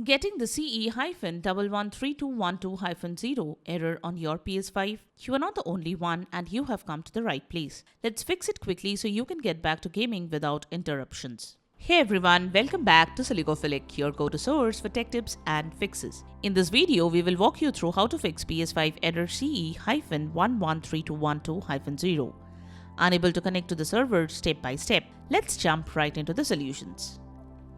Getting the CE-1132120-0 error on your PS5? You are not the only one and you have come to the right place. Let's fix it quickly so you can get back to gaming without interruptions. Hey everyone, welcome back to Silicophilic, your go-to source for tech tips and fixes. In this video, we will walk you through how to fix PS5 Error CE-1132120-0. Unable to connect to the server step by step. Let's jump right into the solutions.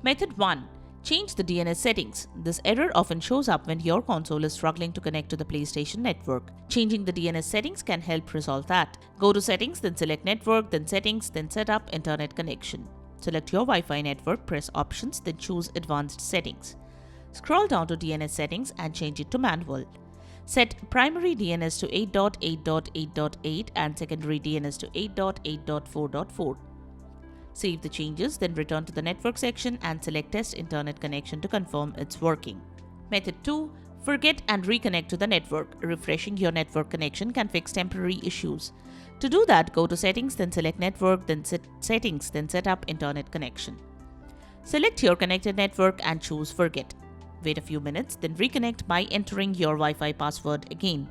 Method 1. Change the DNS settings. This error often shows up when your console is struggling to connect to the PlayStation network. Changing the DNS settings can help resolve that. Go to Settings, then select Network, then Settings, then Set up Internet Connection. Select your Wi-Fi network, press Options, then choose Advanced Settings. Scroll down to DNS settings and change it to Manual. Set primary DNS to 8.8.8.8 and secondary DNS to 8.8.4.4. Save the changes, then return to the network section and select Test Internet Connection to confirm it's working. Method 2. Forget and reconnect to the network. Refreshing your network connection can fix temporary issues. To do that, go to Settings, then select Network, then Settings, then Set up Internet Connection. Select your connected network and choose Forget. Wait a few minutes, then reconnect by entering your Wi-Fi password again.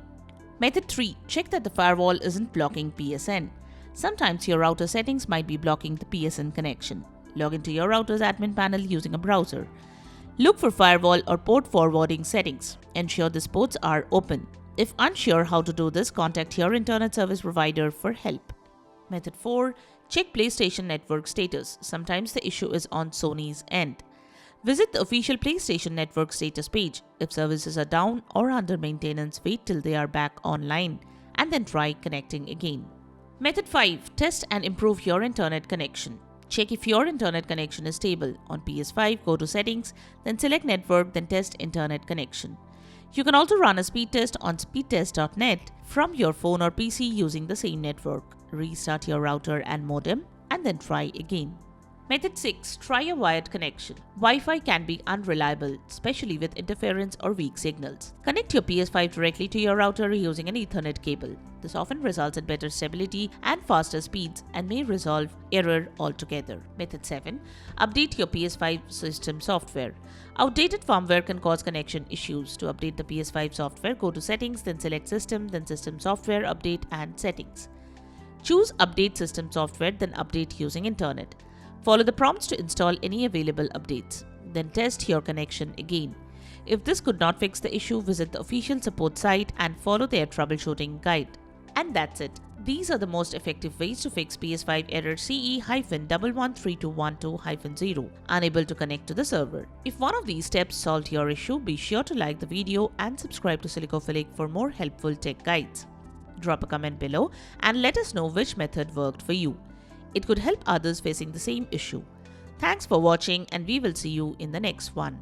Method 3. Check that the firewall isn't blocking PSN. Sometimes your router settings might be blocking the PSN connection. Log into your router's admin panel using a browser. Look for firewall or port forwarding settings. Ensure these ports are open. If unsure how to do this, contact your internet service provider for help. Method 4. Check PlayStation Network status. Sometimes the issue is on Sony's end. Visit the official PlayStation Network status page. If services are down or under maintenance, wait till they are back online and then try connecting again. Method 5. Test and improve your internet connection. Check if your internet connection is stable. On PS5, go to Settings, then select Network, then Test Internet Connection. You can also run a speed test on speedtest.net from your phone or PC using the same network. Restart your router and modem and then try again. Method 6. Try a wired connection. Wi-Fi can be unreliable, especially with interference or weak signals. Connect your PS5 directly to your router using an Ethernet cable. This often results in better stability and faster speeds and may resolve error altogether. Method 7. Update your PS5 system software. Outdated firmware can cause connection issues. To update the PS5 software, go to Settings, then select System, then System Software, Update and Settings. Choose Update System Software, then Update using Internet. Follow the prompts to install any available updates. Then test your connection again. If this could not fix the issue, visit the official support site and follow their troubleshooting guide. And that's it. These are the most effective ways to fix PS5 Error CE-1132120-0, unable to connect to the server. If one of these steps solved your issue, be sure to like the video and subscribe to Silicophilic for more helpful tech guides. Drop a comment below and let us know which method worked for you. It could help others facing the same issue. Thanks for watching and we will see you in the next one.